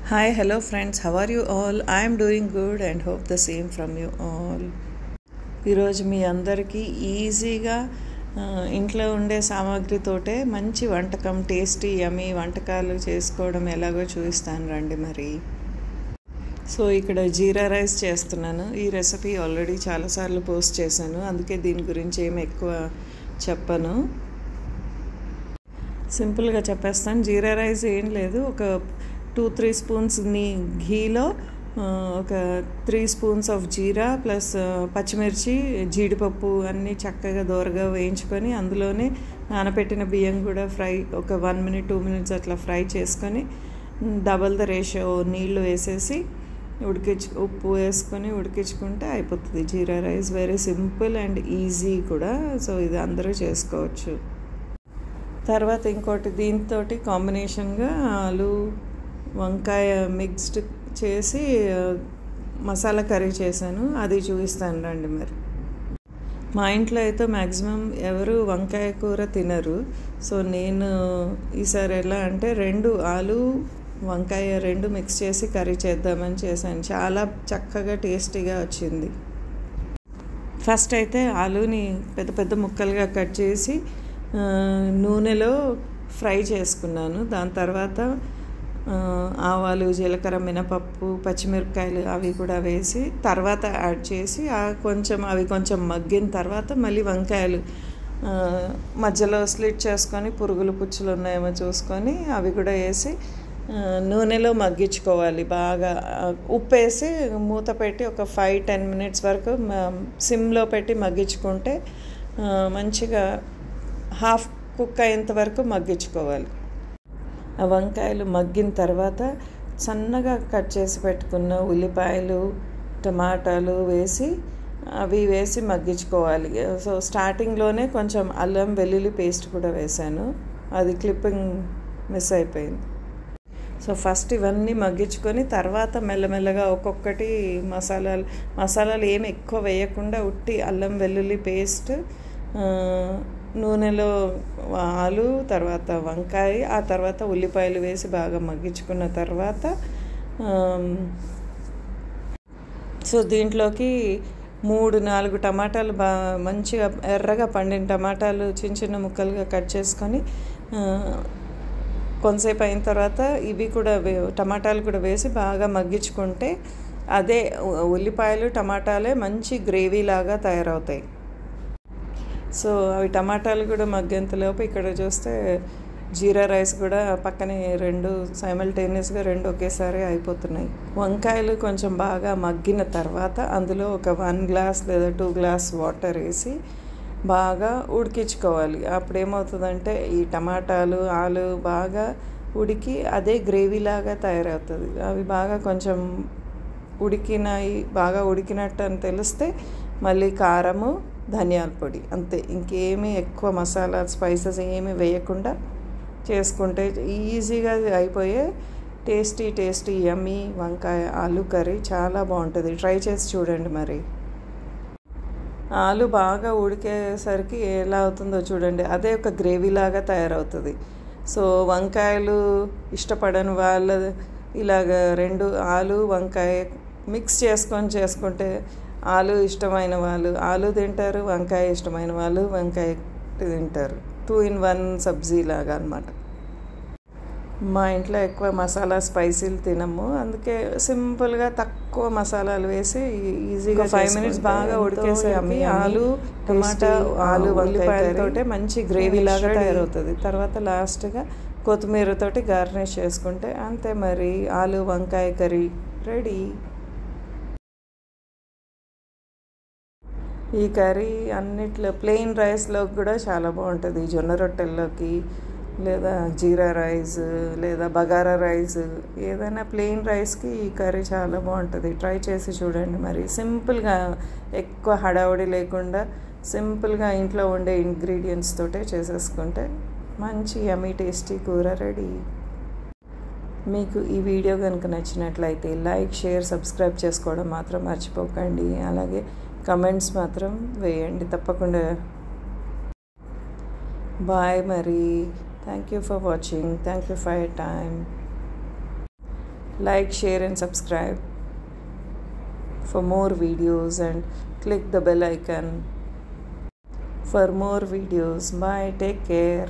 Hi, hello friends, how are you all? I am doing good and hope the same from you all. ఈరోజు మీ అందరికీ ఈజీగా ఇంట్లో ఉండే సామాగ్రితోటే మంచి వంటకం టేస్టీ యమ్మీ వంటకాలు చేసుకోవడం ఎలాగో చూపిస్తాను రండి మరి. సో ఇక్కడ జీరా రైస్ చేస్తున్నాను. ఈ రెసిపీ ఆల్రెడీ చాలాసార్లు పోస్ట్ చేశాను, అందుకే దీని గురించి ఏమి ఎక్కువ చెప్పను, సింపుల్గా చెప్పేస్తాను. జీరా రైస్ ఏం లేదు, ఒక 2-3 స్పూన్స్ ఘీలో ఒక 3 స్పూన్స్ ఆఫ్ జీరా ప్లస్ పచ్చిమిర్చి జీడిపప్పు అన్నీ చక్కగా దోరగా వేయించుకొని అందులోనే నానబెట్టిన బియ్యం కూడా ఒక 1 minute 2 minutes అట్లా ఫ్రై చేసుకొని డబల్ ద రేషియో నీళ్లు వేసేసి ఉప్పు వేసుకొని ఉడికించుకుంటే అయిపోతుంది jeera rice. Very simple and easy కూడా, సో ఇది అందరూ చేసుకోవచ్చు. తర్వాత ఇంకోటి దీంతో కాంబినేషన్గా ఆలు వంకాయ మిక్స్డ్ చేసి మసాలా కర్రీ చేశాను, అది చూపిస్తాను రండి మరి. మా ఇంట్లో అయితే మ్యాక్సిమం ఎవరు వంకాయ కూర తినరు, సో నేను ఈసారి ఎలా అంటే 2 ఆలు వంకాయ 2 మిక్స్ చేసి కర్రీ చేద్దామని చేశాను. చాలా చక్కగా టేస్టీగా వచ్చింది. ఫస్ట్ అయితే ఆలుని పెద్ద పెద్ద ముక్కలుగా కట్ చేసి నూనెలో ఫ్రై చేసుకున్నాను. దాని తర్వాత ఆవాలు జీలకర్ర మినపప్పు పచ్చిమిరపకాయలు అవి కూడా వేసి తర్వాత యాడ్ చేసి అవి కొంచెం మగ్గిన తర్వాత మళ్ళీ వంకాయలు మధ్యలో స్లిట్ చేసుకొని పురుగులు పుచ్చులు ఉన్నాయేమో చూసుకొని అవి కూడా వేసి నూనెలో మగ్గించుకోవాలి. బాగా ఉప్పు వేసి మూత పెట్టి ఒక 5-10 minutes వరకు సిమ్లో పెట్టి మగ్గించుకుంటే మంచిగా హాఫ్ కుక్ అయ్యేంత వరకు మగ్గించుకోవాలి. ఆ వంకాయలు మగ్గిన తర్వాత సన్నగా కట్ చేసి పెట్టుకున్న ఉల్లిపాయలు టమాటాలు వేసి మగ్గించుకోవాలి. సో స్టార్టింగ్లోనే కొంచెం అల్లం వెల్లుల్లి పేస్ట్ కూడా వేసాను, అది క్లిప్పింగ్ మిస్ అయిపోయింది. సో ఫస్ట్ ఇవన్నీ మగ్గించుకొని తర్వాత మెల్లమెల్లగా ఒక్కొక్కటి మసాలాలు ఏమి ఎక్కువ వేయకుండా ఉట్టి అల్లం వెల్లుల్లి పేస్ట్, నూనెలో ఆలు, తర్వాత వంకాయ, ఆ తర్వాత ఉల్లిపాయలు వేసి బాగా మగ్గించుకున్న తర్వాత సో దీంట్లోకి 3-4 టమాటాలు మంచిగా ఎర్రగా పండిన టమాటాలు చిన్న చిన్న ముక్కలుగా కట్ చేసుకొని కొంతసేపు అయిన తర్వాత ఇవి కూడా టమాటాలు కూడా వేసి బాగా మగ్గించుకుంటే అదే ఉల్లిపాయలు టమాటాలే మంచి గ్రేవీ లాగా తయారవుతాయి. సో అవి టమాటాలు కూడా మగ్గేంతలోపు ఇక్కడ చూస్తే జీరా రైస్ కూడా పక్కనే 2 సైమల్టేనియస్గా 2 ఒకేసారి అయిపోతున్నాయి. వంకాయలు కొంచెం బాగా మగ్గిన తర్వాత అందులో ఒక 1 glass లేదా 2 glass వాటర్ వేసి బాగా ఉడికించుకోవాలి. అప్పుడు ఏమవుతుందంటే ఈ టమాటాలు ఆలు బాగా ఉడికి అదే గ్రేవీలాగా తయారవుతుంది. అవి బాగా కొంచెం బాగా ఉడికినట్టు అని తెలిస్తే మళ్ళీ కారము ధనియాల పొడి, అంతే. ఇంకేమీ ఎక్కువ మసాలా స్పైసెస్ ఏమీ వేయకుండా చేసుకుంటే ఈజీగా అయిపోయే టేస్టీ యమ్మీ వంకాయ ఆలు కర్రీ చాలా బాగుంటుంది. ట్రై చేసి చూడండి మరి. ఆలు బాగా ఉడికేసరికి ఎలా అవుతుందో చూడండి, అదే ఒక గ్రేవీలాగా తయారవుతుంది. సో వంకాయలు ఇష్టపడని వాళ్ళు ఇలాగ 2 ఆలు వంకాయ మిక్స్ చేసుకుంటే ఆలు ఇష్టమైన వాళ్ళు ఆలు తింటారు, వంకాయ ఇష్టమైన వాళ్ళు వంకాయ తింటారు. 2-in-1 సబ్జీ లాగా అనమాట. మా ఇంట్లో ఎక్కువ మసాలా స్పైసీలు తినము, అందుకే సింపుల్గా తక్కువ మసాలాలు వేసి ఈజీగా 5 minutes బాగా ఉడికేసాయి. ఆలు టమాటా ఆలు వంకాయతోటే మంచి గ్రేవీ లాగా తయారవుతుంది. తర్వాత లాస్ట్గా కొత్తిమీరతోటి గార్నిష్ చేసుకుంటే అంతే మరి, ఆలు వంకాయ కర్రీ రెడీ. ఈ కర్రీ అన్నిట్లో ప్లెయిన్ రైస్లో కూడా చాలా బాగుంటుంది. జొన్న రొట్టెల్లోకి లేదా జీరా రైస్ లేదా బగారా రైస్ ఏదైనా ప్లెయిన్ రైస్కి ఈ కర్రీ చాలా బాగుంటుంది. ట్రై చేసి చూడండి మరి. సింపుల్గా ఎక్కువ హడావుడి లేకుండా సింపుల్గా ఇంట్లో ఉండే ఇంగ్రీడియంట్స్ తోటే చేసేసుకుంటే మంచి యమ్మీ టేస్టీ కూర రెడీ. మీకు ఈ వీడియో కనుక నచ్చినట్లయితే లైక్ షేర్ సబ్స్క్రైబ్ చేసుకోవడం మాత్రం మర్చిపోకండి. అలాగే కమెంట్స్ మాత్రం వేయండి తప్పకుండా. బాయ్ మరి. Thank you for watching. Thank you for your time. Like, share and subscribe for more videos, and click the bell icon for more videos. Bye, take care.